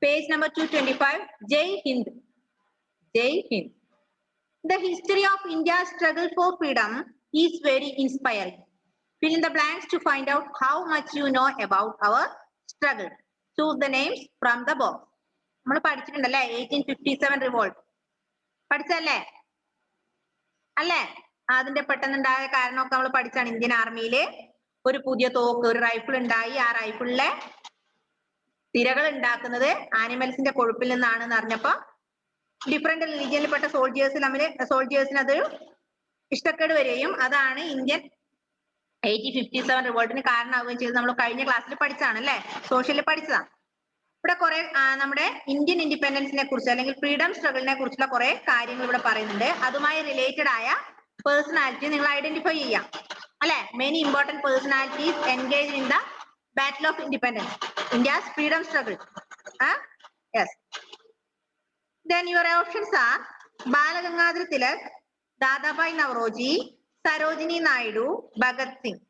Page number 225. Jai Hind. Jai Hind. The history of India's struggle for freedom is very inspiring. Fill in the blanks to find out how much you know about our struggle. Choose the names from the box. നമ്മൾ പഠിച്ചിട്ടുണ്ടല്ലേ 1857 revolt പഠിച്ചല്ലേ അല്ലേ? അതിന്റെ പെട്ടെന്നുണ്ടായ കാരണമൊക്കെ നമ്മൾ പഠിച്ചാണ്. Indian ആർമിയില് ഒരു പുതിയ തോക്ക്, ഒരു റൈഫിൾ ഉണ്ടായി. ആ റൈഫിളിലെ തിരകൾ ഉണ്ടാക്കുന്നത് ആനിമൽസിന്റെ കൊഴുപ്പിൽ നിന്നാണെന്ന് അറിഞ്ഞപ്പോ ഡിഫറെന്റ് റിലീജിയനിൽപ്പെട്ട സോൾജിയേഴ്സിന് അത് ഇഷ്ടക്കേട് വരികയും അതാണ് ഇന്ത്യൻ 1857 റിവോൾട്ടിന് കാരണമാവുകയും ചെയ്ത്. നമ്മൾ കഴിഞ്ഞ ക്ലാസ്സിൽ പഠിച്ചതാണ് അല്ലെ, സോഷ്യലിൽ പഠിച്ചതാണ്. ഇവിടെ കുറെ നമ്മുടെ ഇന്ത്യൻ ഇൻഡിപെൻഡൻസിനെ കുറിച്ച് അല്ലെങ്കിൽ ഫ്രീഡം സ്ട്രഗിളിനെ കുറിച്ചുള്ള കുറെ കാര്യങ്ങൾ ഇവിടെ പറയുന്നുണ്ട്. അതുമായി റിലേറ്റഡ് ആയ പേഴ്സണാലിറ്റി നിങ്ങൾ ഐഡന്റിഫൈ ചെയ്യാം അല്ലെ. Many important personalities engage in the battle of independence, India's freedom struggle. Yes. Then your options are Balagangadhar Tilak, Dadabhai Navroji, Sarojini Naidu, Bhagat Singh,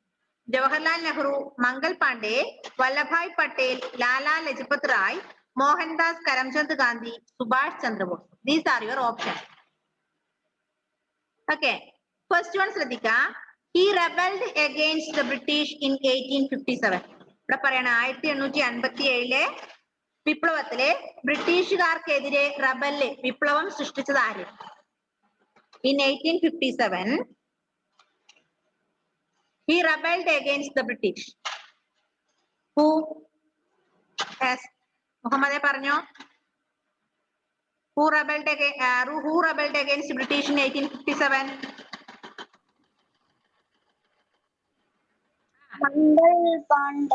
Jawaharlal Nehru, Mangal Pandey, Vallabhbhai Patel, Lala Lajpat Rai, Mohandas Karamchand Gandhi, Subhash Chandra Bose. These are your options. Okay. First one, Sradhika. He rebelled against the British in 1857. ഇവിടെ പറയണ 1857 വിപ്ലവത്തിലെ ബ്രിട്ടീഷുകാർക്കെതിരെ വിപ്ലവം സൃഷ്ടിച്ചത് ആര്? In 1857 he rebelled against the British. Who? Yes, മുഹമ്മദേ പറഞ്ഞോ. Who rebelled against British in 1857?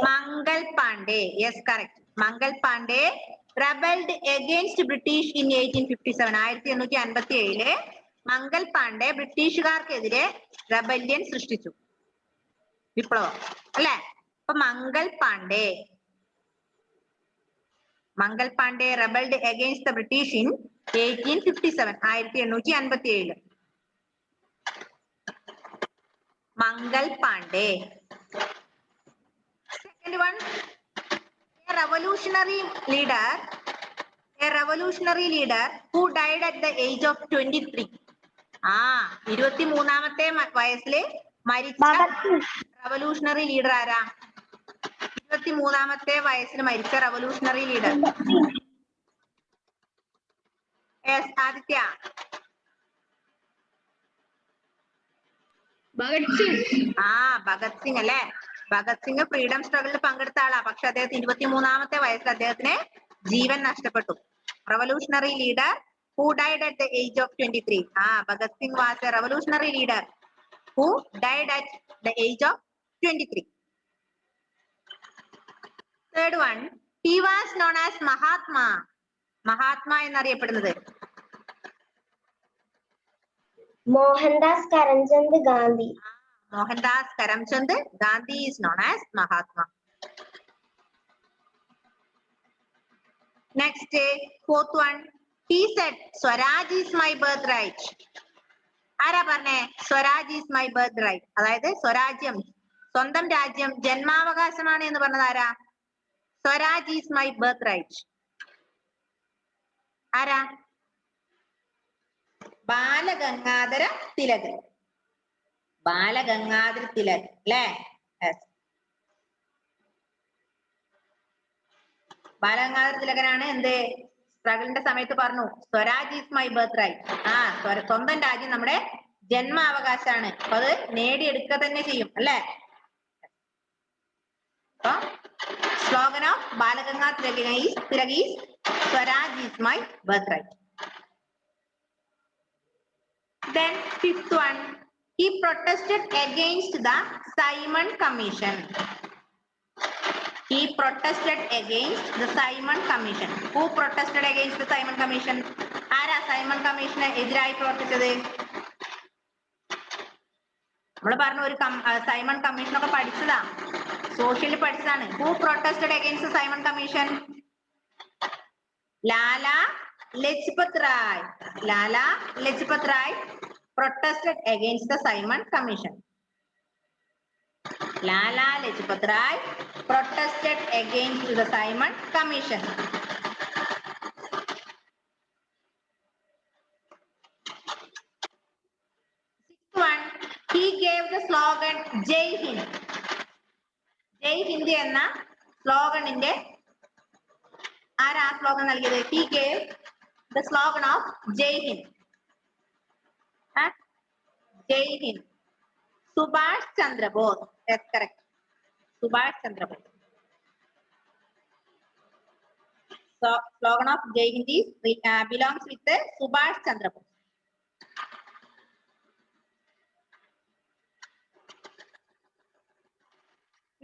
Mangal Pandey. Yes, correct. Mangal Pandey rebelled against British in 1857. 1857 Mangal Pandey ബ്രിട്ടീഷുകാർക്കെതിരെ rebellion സൃഷ്ടിച്ചു, വിപ്ലവം അല്ലെ. അപ്പൊ Mangal Pandey rebelled against the British in 1857. 1857 Mangal Pandey. Second one, a revolutionary leader who died at the age of 23. 23-ാമത്തെ വയസ്സിൽ മരിച്ച revolutionary leader ആരാ? 23-ാമത്തെ വയസ്സിൽ മരിച്ച revolutionary leader. Yes, Aditya. Bhagat Singh അല്ലെ. ഭഗത് സിംഗ് ഫ്രീഡം സ്ട്രഗിളിൽ പങ്കെടുത്ത ആളാ. പക്ഷെ അദ്ദേഹത്തിന് 23-ാമത്തെ വയസ്സിൽ അദ്ദേഹത്തിന് ജീവൻ നഷ്ടപ്പെട്ടു. Revolutionary leader who died at the age of 23. Bhagat Singh was a revolutionary leader who died at the age of 23. Third one, he was known as Mahatma എന്നറിയപ്പെടുന്നത് Mohandas Karamchand Gandhi. Mohandas Karamchand Gandhi is known as Mahatma. Next, fourth one, he said Swaraj is my birthright. ആരാ പറഞ്ഞേ Swaraj is my birthright? അതായത് സ്വരാജ്യം, സ്വന്തം രാജ്യം ജന്മാവകാശമാണ് എന്ന് പറഞ്ഞത് ആരാ? Swaraj is my birthright. ആരാ? ബാലഗംഗാധര തിലക്. ബാലഗംഗാധര തിലക് അല്ലേ? ബാലഗംഗാധര തിലകനാണ് എന്ത് സ്ട്രഗിളിന്റെ സമയത്ത് പറഞ്ഞു Swaraj is my birthright. സ്വന്തം രാജ്യം നമ്മുടെ ജന്മാവകാശമാണ്, അപ്പൊ അത് നേടിയെടുക്കുക തന്നെ ചെയ്യും അല്ലെ. അപ്പൊ slogan of Balagangadhara Tilak is Swaraj is my birthright. Then fifth one, he protested against the Simon Commission. He protested against the Simon Commission. Who protested against the Simon Commission? ആരാ സൈമൺ കമ്മീഷന് എതിരായി പ്രവർത്തിച്ചത്? നമ്മൾ പറഞ്ഞു ഒരു സൈമൺ കമ്മീഷൻ ഒക്കെ പഠിച്ചതാ, സോഷ്യലിൽ പഠിച്ചതാണ്. Who protested against the Simon Commission? Lala Lajpat Rai. Lala Lajpat Rai protested against the Simon Commission. Lala Lajpat Rai protested against the Simon Commission. the slogan Jai Hind. Jai Hind എന്ന സ്ലോഗണിന്റെ ആരാ slogan നൽകിയത്? He gave the slogan of Jai Hind. Jai Hind. Subhash Chandra Bose. That's correct. Subhash Chandra Bose. So slogan of Jai Hind is belongs with the Subhash Chandra Bose.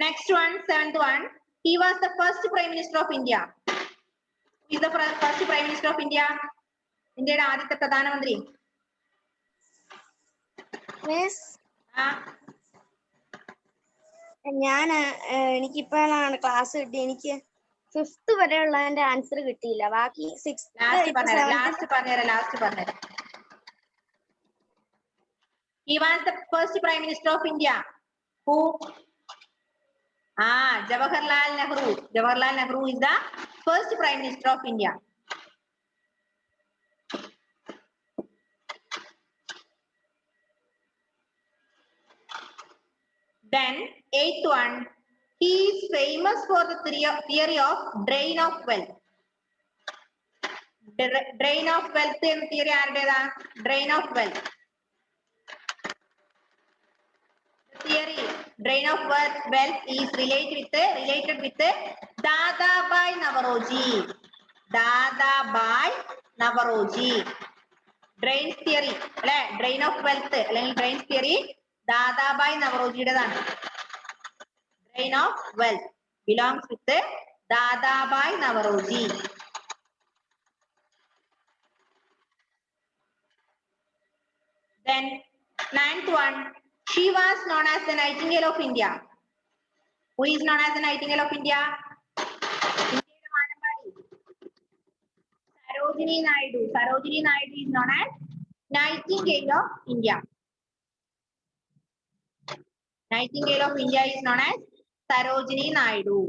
Next one, seventh one. He was the first Prime Minister of India. He is the first Prime Minister of India. ഇന്ത്യയുടെ ആദ്യത്തെ പ്രധാനമന്ത്രി. ഞാൻ എനിക്കിപ്പോഴാണ് class കിട്ടി. എനിക്ക് 5th വരെയുള്ളതിന്റെ answer കിട്ടിയില്ല. ബാക്കി 6th last പറഞ്ഞുതരാം. He was the first Prime Minister of India. Who? Jawaharlal Nehru. Jawaharlal Nehru is the first Prime Minister of India. Then 8th one. He is famous for the theory of drain of wealth. Drain of wealth എന്ന theory ആരുടേതാ? Drain of wealth. Theory drain of wealth is related with Dadabhai Naoroji. Dadabhai Naoroji. Drain theory അല്ലെ? Drain of wealth അല്ലെങ്കിൽ drain theory Dadabhai Naorojiയുടേതാണ്. Drain of wealth belongs with Dadabhai Naoroji. Then 9th one. She was known as the Nightingale of India. Who is known as the Nightingale of India? Sarojini Naidu. Sarojini Naidu is known as Nightingale of India. Nightingale of India is known as Sarojini Naidu.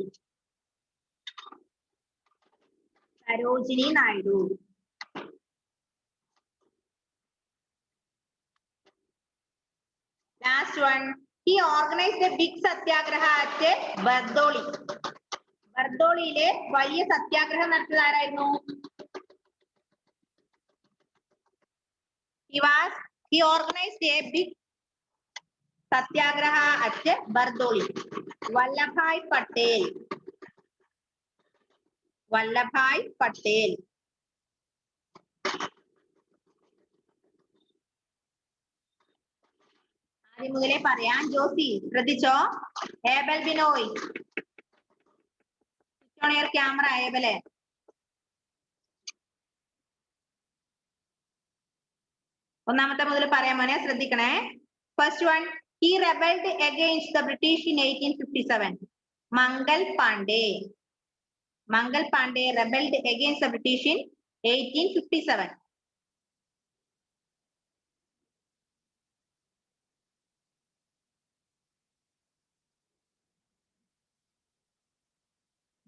Sarojini Naidu. Last one. He organized a big satyagraha at Bardoli. ബർദോളിയിലെ വലിയ സത്യാഗ്രഹം നടത്തിയത് ആരായിരുന്നു? He organized a big satyagraha at Bardoli. Vallabhbhai Patel. Vallabhbhai Patel. ആദ്യം മുതലേ പറയാം. ജോസി ശ്രദ്ധിച്ചോ? Abel Binoy camera. ഏബലെ ഒന്നാമത്തെ മുതൽ പറയാൻ മോനെ ശ്രദ്ധിക്കണേ. First one. He rebelled against the British in 1857. Mangal Pandey. Mangal Pandey rebelled against the British in 1857.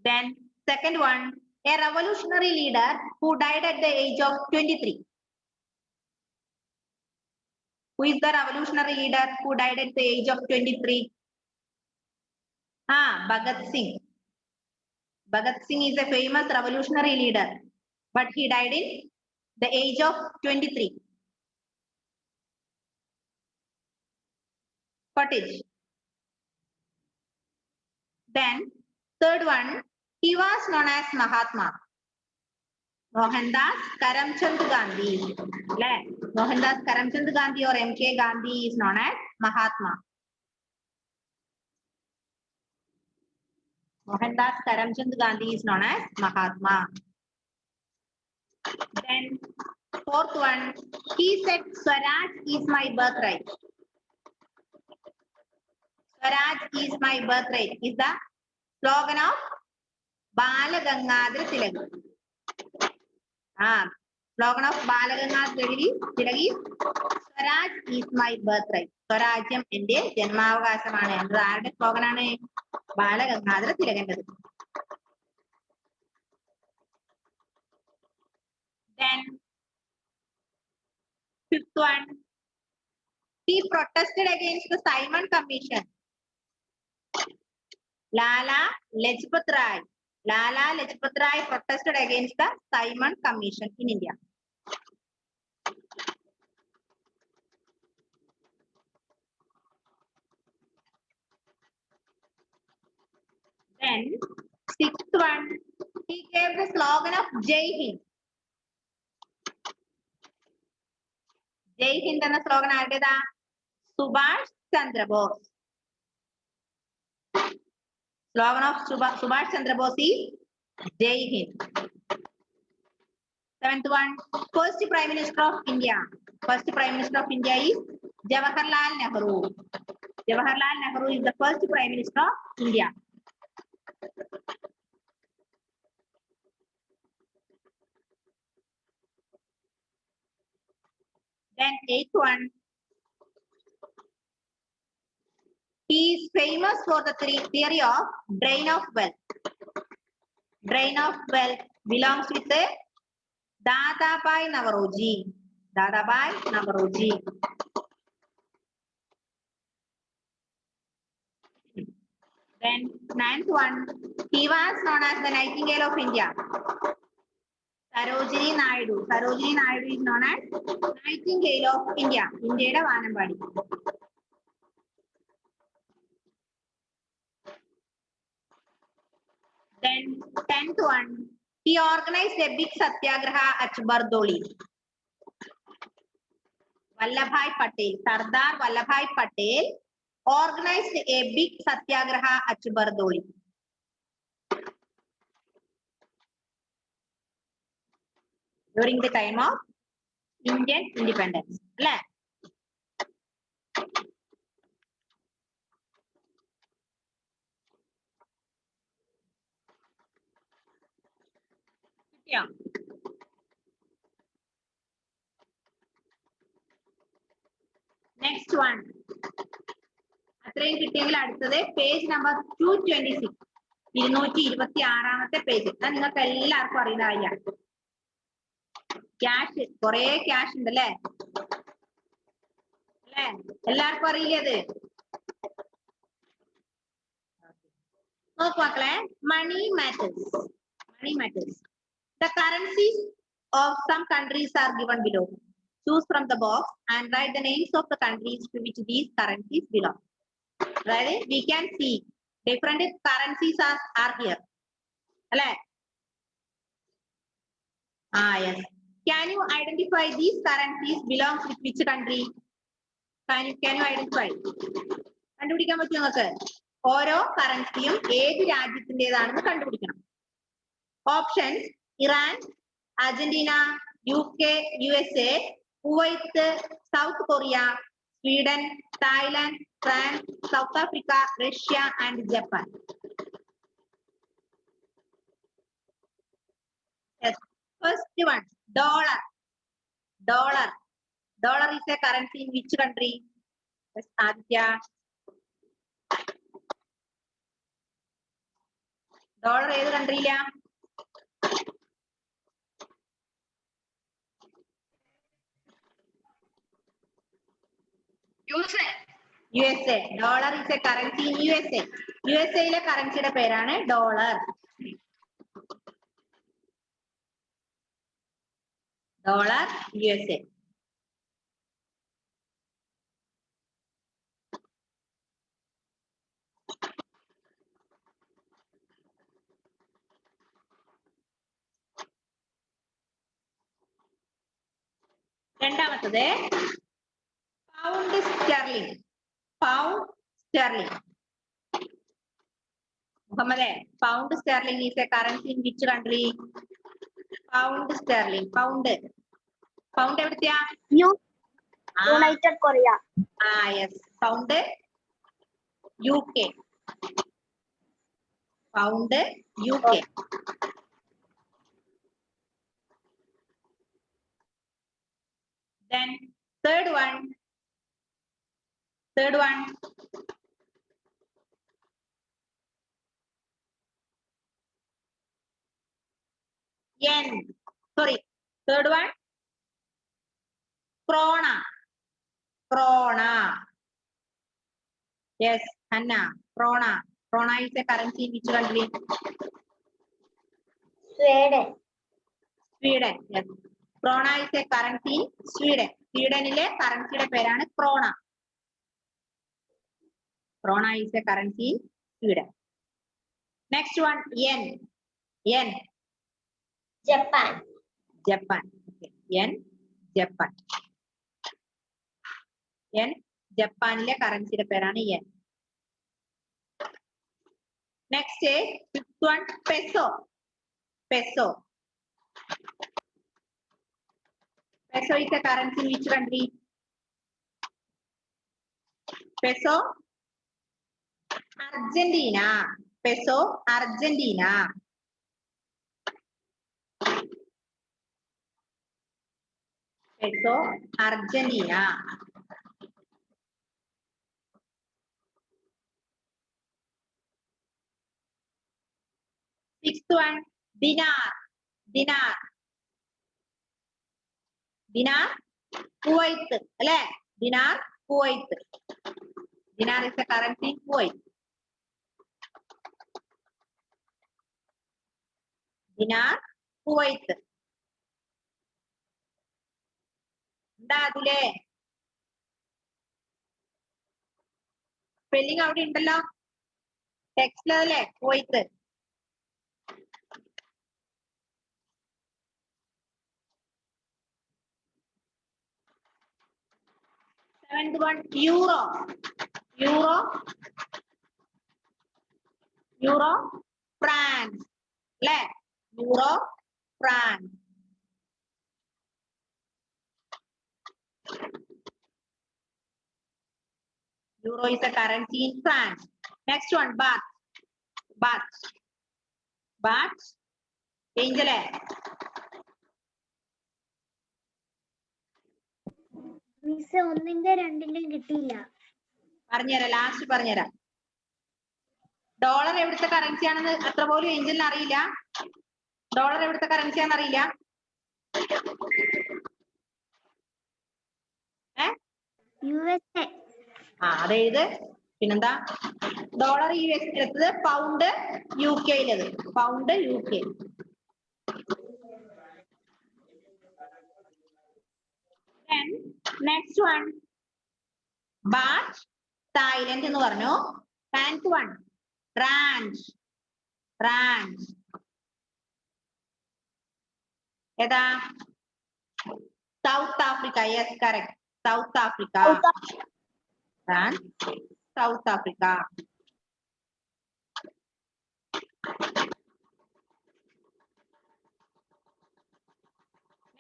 Then second one, a revolutionary leader who died at the age of 23. Who is the revolutionary leader who died at the age of 23? Bhagat Singh. Bhagat Singh is a famous revolutionary leader, but he died in the age of 23. Cottage. Then third one, he was known as Mahatma. Mohandas Karamchand Gandhi. Mohandas Karamchand Gandhi or MK Gandhi is known as Mahatma. Mohandas Karamchand Gandhi is known as Mahatma. Then fourth one, he said Swaraj is my birthright. Swaraj is my birthright is the slogan of Balagangadhara Tilak. Slogan of Balagangadhara Tilak is Swaraj is my birthright. Swarajyam ende janmavakashamanu ennu aarude slogan aanu? Balagangadhara Tilakante. Then fifth one, he protested against the Simon Commission? Lala Lajpat Rai. Lala Lajpat Rai protested against the Simon Commission in India. Then, sixth one, he gave the slogan of Jai Hind. Jai Hind എന്ന slogan ആരുടേതാ? Subhash Chandra Bose. Slogan of Subhash Chandra Bose is Jai Hind. Seventh one, first Prime Minister of India. First Prime Minister of India is Jawaharlal Nehru. Jawaharlal Nehru is the first Prime Minister of India. Then eighth one, he is famous for the theory of drain of wealth. Drain of wealth belongs with the Dadabhai Naoroji. Dadabhai Naoroji. Then ninth one, he was known as the Nightingale of India. Sarojini Naidu. Sarojini Naidu is known as Nightingale of India. India's Vanambadi. Then 10th one, he organized a big satyagraha at Bardoli. Vallabhai Patel, Sardar Vallabhai Patel organized a big satyagraha at Bardoli. During the time of Indian independence. Yeah. Next one. അത്രയും കിട്ടിയെങ്കിൽ അടുത്തത് page number 226. 226 page. നിങ്ങൾക്ക് എല്ലാവർക്കും അറിയുന്ന കാര്യമാണ്. Cash, കുറെ cash ഉണ്ട് അല്ലേ? അല്ലേ? എല്ലാവർക്കും അറിയില്ലേ അത്? നോക്കൂ മക്കളെ, money matters. Money matters. The currencies of some countries are given below. Choose from the box and write the names of the countries to which these currencies belong. Right? We can see different currencies are here. Right? Yes. Can you identify these currencies belongs with which country? Can you identify? കണ്ടുപിടിക്കാൻ പറ്റുമോ നിങ്ങൾക്ക്? ഓരോ കറൻസിയും ഏത് രാജ്യത്തിൻ്റെതാണെന്ന് കണ്ടുപിടിക്കണം. Options: Iran, Argentina, UK, USA, Kuwait, South Korea, Sweden, Thailand, France, South Africa, Russia, and Japan. Yes. First one, dollar. Dollar. Dollar is a currency in which country? Yes, Aditya. Dollar ഏത് കൺട്രിയിലാ? USA. Dollar is a currency in USA. USA കറൻസിയുടെ പേരാണ് dollar. Dollar USA. രണ്ടാമത്തത് pound sterling. Pound sterling. മുഹമ്മദേ, pound sterling is a currency in which country? Pound sterling. Pound pound എവിടുത്തെയാ? United Korea. Yes. Pound UK. Pound UK. Then third one. Yen. Sorry. Third one. Krona. krona. Yes, Anna, krona. Krona is a currency in which country? Sweden. Sweden. Yes. Krona is a currency in Sweden. Swedenile currency യുടെ പേരാണ് krona. Krona is a currency in Sweden. Next one, yen. Yen. Japan. Japan. Okay. Yen, Japan. Yen, ജപ്പാനിലെ കറൻസിയുടെ പേരാണ് yen. Next, fifth one, peso. Peso. Peso is a currency in which country? Peso, Argentina. Peso, Argentina. Peso, Argentina. Sixth one, dinar. Dinar. Dinar, Kuwait. അല്ലേ? Dinar, Kuwait. Dinar is a currency in Kuwait. Dinar, Kuwait. എന്താ അതിലെ spelling അവിടെ ഉണ്ടല്ലോ, ടെക്സ്റ്റിലല്ലേ Kuwait. Seventh one, euro. Euro, Euro, France. അല്ലേ? Euro, France. Euro is a currency in France. Next one, baht. Baht. Baht. ഏഞ്ചലേ? Miss ഒന്നിന്റെ രണ്ടിന്റെയും കിട്ടിയില്ല. പറഞ്ഞുതരാം, ലാസ്റ്റ് പറഞ്ഞുതരാം. ഡോളർ എവിടുത്തെ കറൻസി ആണെന്ന് അത്ര പോലും ഏഞ്ചലിന് അറിയില്ല. ഡോളർ എവിടുത്തെ കറൻസി ആണെന്ന് അറിയില്ല. USA. അതെഴുത്. പിന്നെന്താ? ഡോളർ US-ലെത്തത്, പൗണ്ട് UK-യിലത്. Pound UK. Then next one, baht, Thailand എന്ന് പറഞ്ഞു. Tenth one, rand. Rand. ഏതാ? South Africa. Yes, correct. South Africa. Rand, South Africa.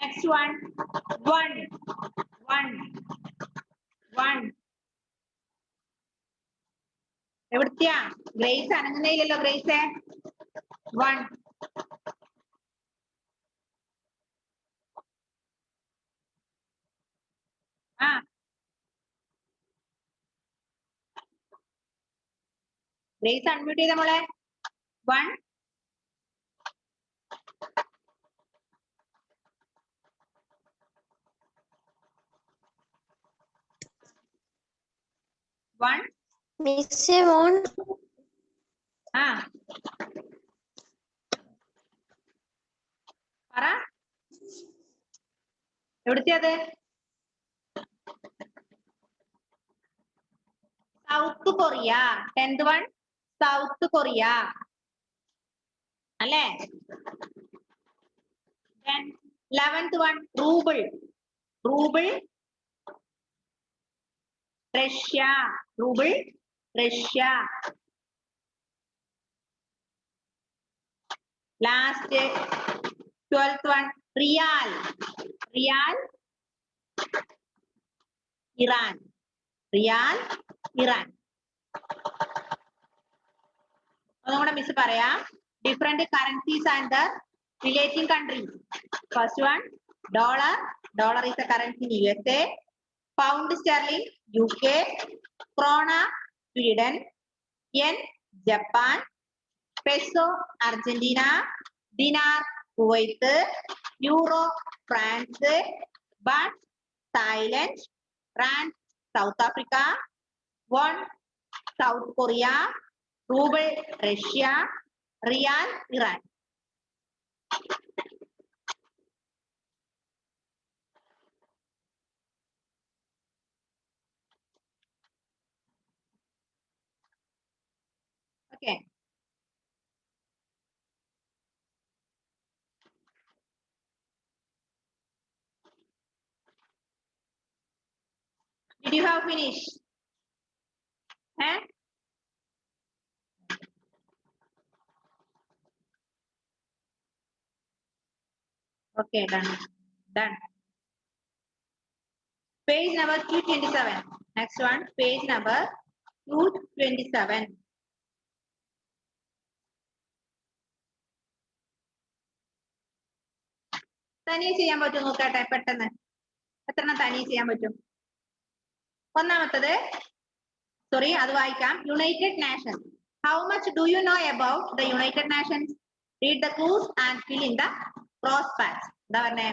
Next one, one. എവിടത്തെയാ? ഗ്രേസ് അനങ്ങുന്നയില്ലല്ലോ ഗ്രേസ്. വൺ. ഗ്രേസ് അൺമ്യൂട്ട് ചെയ്ത മോളെ. വൺ. വൺ. Miss one. പറ, എവിടുത്തെ അത്? South Korea. 10th one, South Korea അല്ലേ? 11th one, rouble. Rouble Russia. Rouble Russia. Last 12th one, riyal. Riyal Iran. Riyal Iran. ഒന്നുകൂടെ miss പറയാം. Different currencies and the relating countries. First one, dollar. Dollar is a currency in USA. Pound sterling UK. Krona Sweden. yen Japan. Peso Argentina. Dinar Kuwait. Euro France. Baht Thailand. Rand South Africa, 1 South Korea, ruble Russia, Riyal Iran. Okay. Did you have finished? Eh? Okay, done. Done. Page number 227. Next one, page number 227. തനിയെ ചെയ്യാൻ പറ്റും നോക്കട്ടെ പെട്ടെന്ന്. എത്രണ്ണം തനിയെ ചെയ്യാൻ പറ്റും? ഒന്നാമത്തത്, sorry അത് വായിക്കാം. United nations. How much do you know about the United Nations? Read the clues and fill in the prospects. എന്താ പറഞ്ഞേ?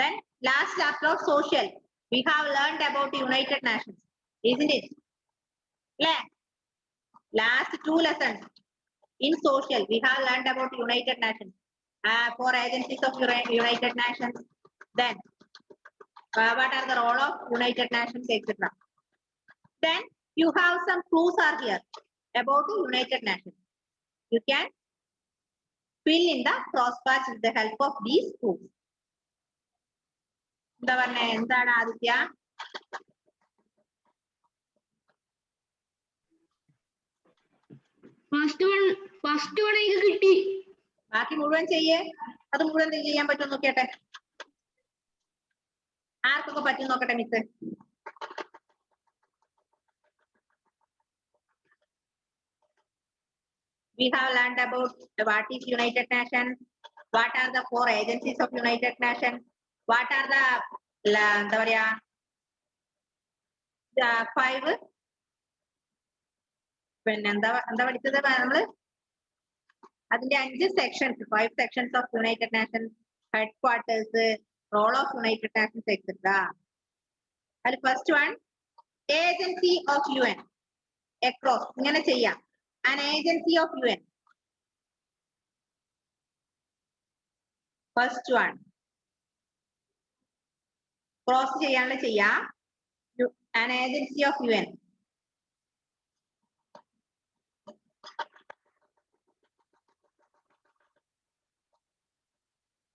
Then last chapter of social. We have learned about the United Nations, isn't it? Yeah. Last 2 lessons in social, we have learned about United Nations. 4 agencies of United Nations. Then what are the role of United Nations, etc. Then you have some clues are here about the United Nations. You can fill in the prospects with the help of these clues. എന്താ പറഞ്ഞേ? എന്താണ് Aditya? First one എനിക്ക് കിട്ടി. ബാക്കി മുഴുവൻ ചെയ്യേ. അത് മുഴുവൻ ചെയ്യാൻ പറ്റും നോക്കിയട്ടെ. ആർക്കൊക്കെ പറ്റും നോക്കട്ടെ miss. We have learned about what is United Nations, what are the 4 agencies of United Nations, what are the എന്താ പറയാ 5 പിന്നെ എന്താ പഠിച്ചത് നമ്മള്? അതിന്റെ 5 sections, 5 sections of United Nations, headquarters, role of United Nations, etc. അതിൽ first one, agency of UN. across ഇങ്ങനെ ചെയ്യാം. An agency of UN. First one. Cross ചെയ്യാനുള്ള ചെയ്യാം. An agency of UN.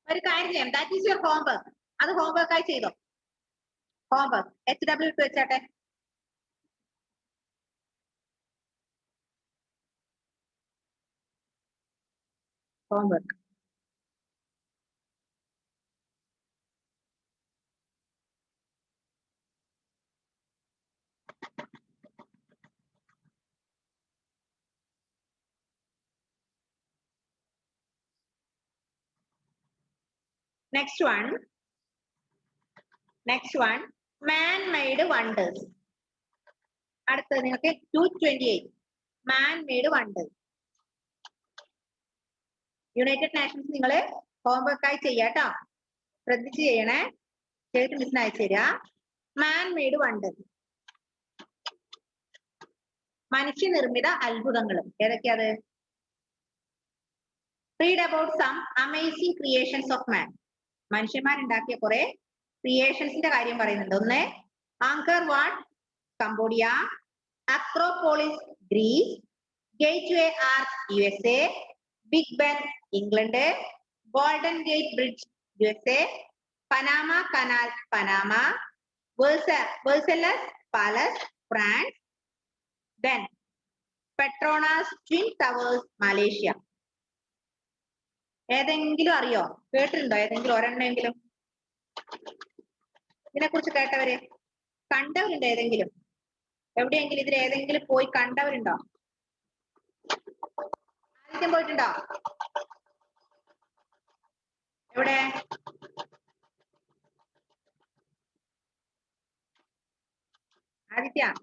ഒരു കാര്യം ചെയ്യാം. That is your homework. അത് homework ആയി ചെയ്തോ. Homework. HW ഇട്ട് വെച്ചാട്ടെ. Homework. Next one. Man-made wonders. അടുത്തത് നിങ്ങൾക്ക് 228. Man-made wonders. യുണൈറ്റഡ് നാഷൻസ് നിങ്ങൾ ഹോംവർക്ക് ആയി ചെയ്യാട്ടോ. ശ്രദ്ധിച്ച് ചെയ്യണേ. ചെയ്തിട്ട് മിസ്സിന് അയച്ചു തരാ. Man-made wonders. മനുഷ്യനിർമ്മിത അത്ഭുതങ്ങൾ. ഏതൊക്കെയത്? Read about some amazing creations of man. മനുഷ്യന്മാരുണ്ടാക്കിയ കുറെ ക്രിയേഷൻസിന്റെ കാര്യം പറയുന്നുണ്ട്. ഒന്ന്, Angkor Wat Cambodia, Acropolis Greece, Gateway Arch USA, Big Ben England, Golden Gate Bridge USA, Panama Canal Panama, Versailles palace France, then Petronas twin towers Malaysia. ഏതെങ്കിലും അറിയോ? കേട്ടിട്ടുണ്ടോ ഏതെങ്കിലും ഒരെണ്ണമെങ്കിലും? ഇതിനെ കുറിച്ച് കേട്ടവര് കണ്ടവരുണ്ടോ? ഏതെങ്കിലും എവിടെയെങ്കിലും ഇതിൽ ഏതെങ്കിലും പോയി കണ്ടവരുണ്ടോ? ആദ്യം പോയിട്ടുണ്ടോ? എവിടെ? ആദിത്യ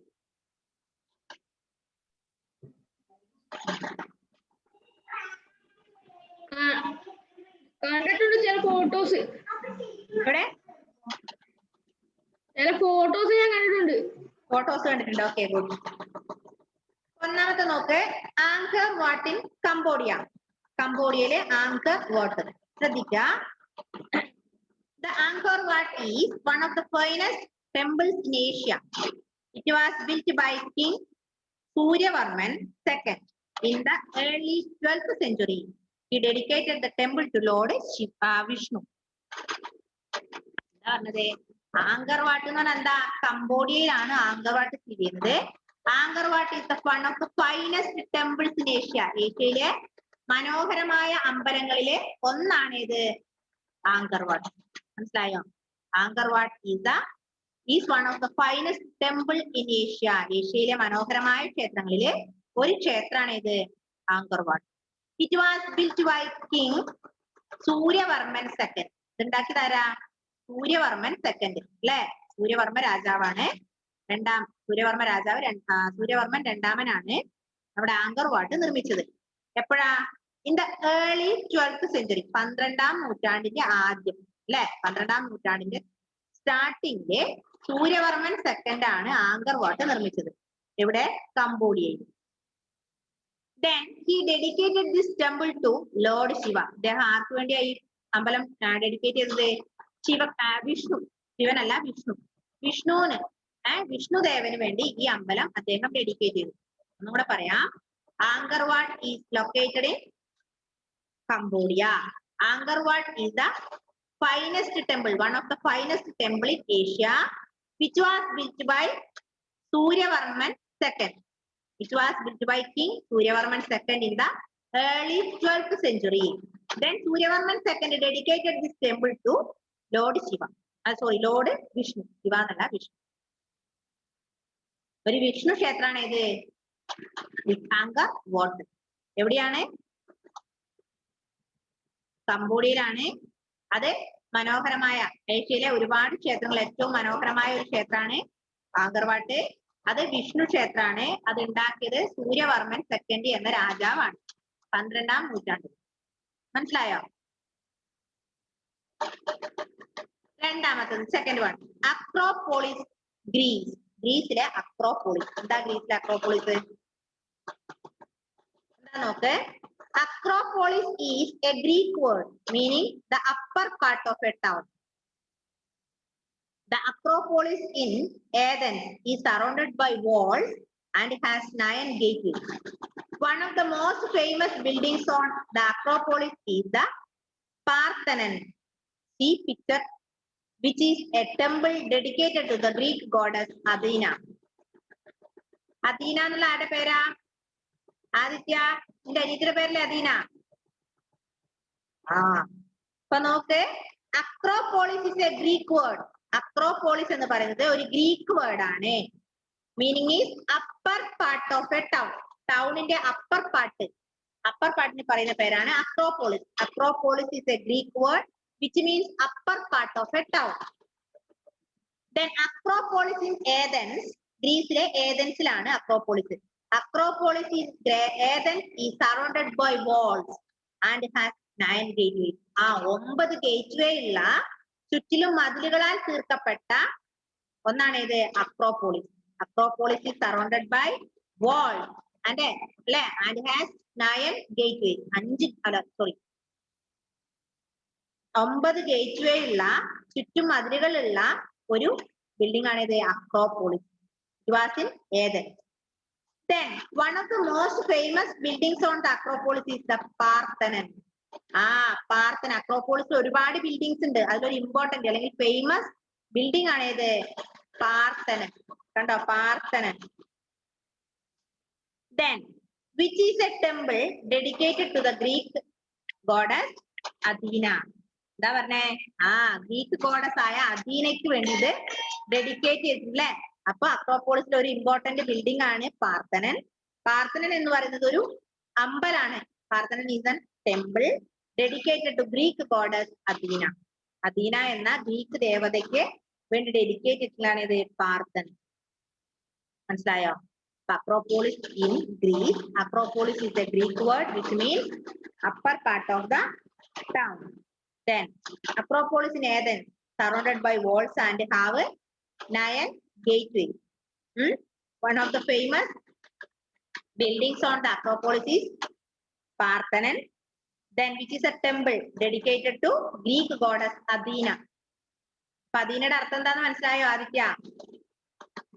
കണ്ടിട്ടുണ്ട് ചില ഫോട്ടോസ്. എവിടെ? ഫോട്ടോസ് ഞാൻ കണ്ടിട്ടുണ്ട്. ഫോട്ടോസ് കണ്ടിട്ടുണ്ട്. Okay, good. ഒന്നാമത്തെ നോക്ക്, ആങ്കർ വാട്ട് ഇൻ കംബോഡിയ. കംബോഡിയയിലെ ആങ്കർ വാട്ട് ശ്രദ്ധിക്ക. The Angkor Wat is one of the finest temples in Asia. It was built by King Suryavarman II in the early 12th century. He dedicated the temple to Lord Vishnu. Anchor what എന്ന് പറഞ്ഞാൽ എന്താ? കംബോഡിയയിലാണ് anchor what സ്ഥിതി ചെയ്യുന്നത്. Anchor what is the one of the finest temples in Asia. ഏഷ്യയിലെ മനോഹരമായ അമ്പലങ്ങളിലെ ഒന്നാണ് ഇത് Angkor what. മനസ്സിലായോ? Anchor what is one of the finest temple in Asia. ഏഷ്യയിലെ മനോഹരമായ ക്ഷേത്രങ്ങളിലെ ഒരു ക്ഷേത്രമാണ് ഇത് Angkor Wat. It was built by King Suryavarman II. ഇതുണ്ടാക്കിയതാരാ? സൂര്യവർമ്മൻ II അല്ലെ? സൂര്യവർമ്മ രാജാവാണ്. സൂര്യവർമ്മ രാജാവ് സൂര്യവർമ്മൻ രണ്ടാമനാണ് നമ്മുടെ ആങ്കർ വാട്ട് നിർമ്മിച്ചത്. എപ്പോഴാ? In the early 12th century. 12ാം നൂറ്റാണ്ടിന്റെ ആദ്യം അല്ലെ? 12ാം നൂറ്റാണ്ടിന്റെ സ്റ്റാർട്ടിങ്ങില് സൂര്യവർമ്മൻ II ആണ് ആങ്കർ വാട്ട് നിർമ്മിച്ചത്. എവിടെ? കംബോഡിയയിൽ. Then he dedicated this temple to Lord Shiva. അദ്ദേഹം ആർക്ക് വേണ്ടിയായി അമ്പലം ഡെഡിക്കേറ്റ് ചെയ്തത്? വിഷ്ണു. ശിവനല്ല, വിഷ്ണു. വിഷ്ണുവിന് വിഷ്ണുദേവന് വേണ്ടി ഈ അമ്പലം അദ്ദേഹം ഡെഡിക്കേറ്റ് ചെയ്തു. ഒന്നുകൂടെ പറയാം. Anchor what is located in Cambodia. Angkor Wat is the finest temple, one of the finest temple in Asia, which was built by Suryavarman II. It was built by King Suryavarman II in the early 12th century. Then Suryavarman II dedicated this temple to Lord Shiva. Lord Vishnu. Shiva എന്നല്ല, വിഷ്ണു. ഒരു വിഷ്ണു ക്ഷേത്രമാണ് ഇത് Angkor what. എവിടെയാണ്? കംബോഡിയയിലാണ്. അത് മനോഹരമായ ഏഷ്യയിലെ ഒരുപാട് ക്ഷേത്രങ്ങൾ ഏറ്റവും മനോഹരമായ ഒരു ക്ഷേത്രമാണ് ആങ്കർ വാട്ട്. അത് വിഷ്ണു ക്ഷേത്രമാണ്. അത് ഉണ്ടാക്കിയത് സൂര്യവർമ്മൻ II എന്ന രാജാവാണ് 12ാം നൂറ്റാണ്ടിൽ. മനസ്സിലായോ? രണ്ടാമത്തത് സെക്കൻഡ് വൺ, അക്രോപോളിസ്, ഗ്രീസ്. ഗ്രീസിലെ അക്രോപോളിസ്. എന്താ ഗ്രീസിലെ അക്രോപോളിസ്? എന്താ നോക്ക്. Acropolis is a Greek word meaning the upper part of a town. The Acropolis in Athens is surrounded by walls and has 9 gateways. One of the most famous buildings on the Acropolis is the Parthenon. See picture, which is a temple dedicated to the Greek goddess Athena. Athena എന്നുള്ള ആരുടെ പേരാ? ആദിത്യ, നിന്റെ അനിയത്തിയുടെ പേരല്ലേ Athena? അപ്പൊ നോക്ക്, Acropolis is a Greek word. Acropolis എന്ന് പറയുന്നത് ഒരു ഗ്രീക്ക് വേർഡ് ആണ്. Meaning is upper part of a town. ടൗണിന്റെ അപ്പർ പാർട്ടിന് പറയുന്ന പേരാണ് Acropolis. Acropolis is a Greek word which means upper part of a town. Then Acropolis in Athens. ഗ്രീസിലെ ഏതൻസിലാണ് Acropolis. Acropolis in Athens is surrounded by walls and has 9 gateways. 9 gateway ഉള്ള ചുറ്റിലും മതിലുകളാൽ തീർക്കപ്പെട്ട ഒന്നാണ് ഇത് acropolis. Acropolis is surrounded by walls and has 9 gateways. 9 gateway ഉള്ള ചുറ്റും മതിലുകളുള്ള ഒരു building ആണ് ഇത് acropolis. It was in Athens. Then one of the most famous buildings on the Acropolis is the Parthenon. Parthenon. അക്രോപോളിസിൽ ഒരുപാട് ബിൽഡിങ്സ് ഉണ്ട്. അതിലൊരു important അല്ലെങ്കിൽ famous building ആണ് ഇത് പാർത്തനൻ. കണ്ടോ, പാർത്തനൻ. Then which is a temple dedicated to the Greek goddess Athena. എന്താ പറഞ്ഞേ? Greek goddess ആയ അഥീനയ്ക്ക് വേണ്ടിയിട്ട് ഡെഡിക്കേറ്റ് ചെയ്തിട്ടില്ലേ? അപ്പൊ അക്രോപോളിസിലെ ഒരു ഇമ്പോർട്ടന്റ് ബിൽഡിംഗ് ആണ് പാർത്തനൻ. പാർത്തനൻ എന്ന് പറയുന്നത് ഒരു അമ്പലാണ്. Parthenon is an temple dedicated to Greek goddess Athena. Athena എന്ന ഗ്രീക്ക് ദേവതയ്ക്ക് വേണ്ടി ഡെഡിക്കേറ്റ് ചെയ്തിട്ടുള്ളതാണ് ഇത് പാർത്തനൻ. മനസ്സിലായോ? Acropolis in Greece. Acropolis is a Greek word which means upper part of the town. Then Acropolis in Athens surrounded by walls and have Nayan Gateway. One of the famous buildings on the Acropolis is Parthenon. Then which is a temple dedicated to Greek goddess Athena. അപ്പൊ അഥീനയുടെ അർത്ഥം എന്താന്ന് മനസ്സിലായോ ആദിത്യ?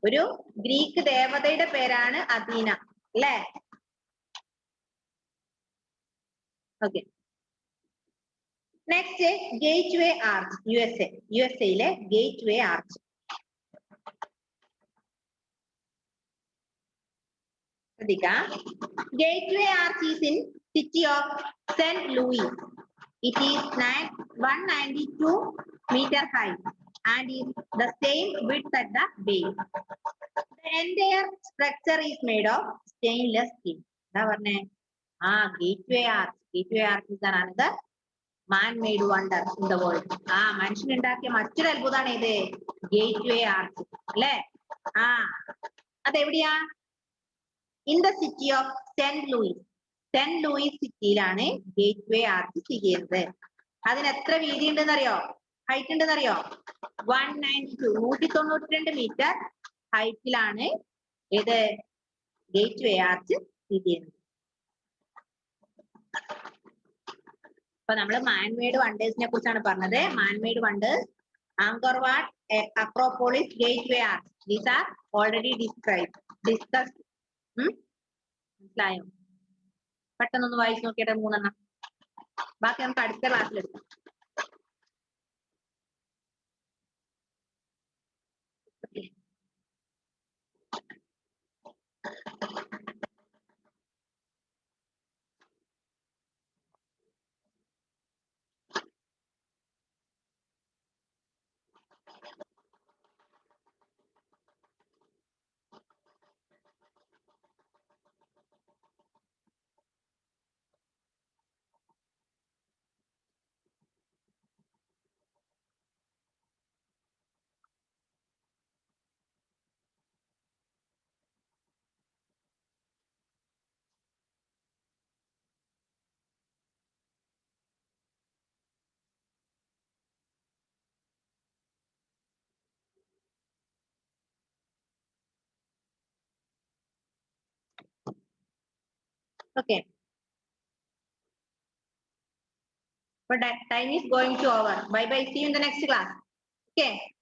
ഒരു Greek ദേവതയുടെ പേരാണ് Athena അല്ലേ? Okay. Next Gateway Arch, യുഎസ്എയിലെ Gateway Arch. ശ്രദ്ധിക്കാം. Gateway Arch is in city of Saint Louis. It is 192 meter high and is the same width at the base. The entire structure is made of stainless steel. എന്താ പറഞ്ഞേ? Gateway Arch. Gateway Arch is another man-made wonder in the world. മനുഷ്യനുണ്ടാക്കിയ മറ്റൊരു അത്ഭുതമാണ് ഇത് Gateway Arch അല്ലേ? അതെവിടെയാ? In the city of Saint Louis. Saint Louis സിറ്റിയിലാണ് Gateway Arch സ്ഥിതി ചെയ്യുന്നത്. അതിന് എത്ര വീതി ഉണ്ടെന്നറിയോ? ഹൈറ്റ് ഉണ്ടെന്നറിയോ? 192 മീറ്റർ ഹൈറ്റിലാണ് ഏത് ഗേറ്റ്വേ ആർച്ച് സ്ഥിതി ചെയ്യുന്നത്. അപ്പൊ നമ്മള് മാൻമെയ്ഡ് വണ്ടേഴ്സിനെ കുറിച്ചാണ് പറഞ്ഞത്. Man-made wonders, anchor what, acropolis, gateway arch. These are already discussed. മനസ്സിലായോ? പെട്ടെന്നൊന്ന് വായിച്ചു നോക്കിയിട്ട് 3 ബാക്കി നമുക്ക് അടുത്ത ക്ലാസ്സിൽ എടുക്കാം. Okay. But that time is going to over. Bye bye. See you in the next class. Okay.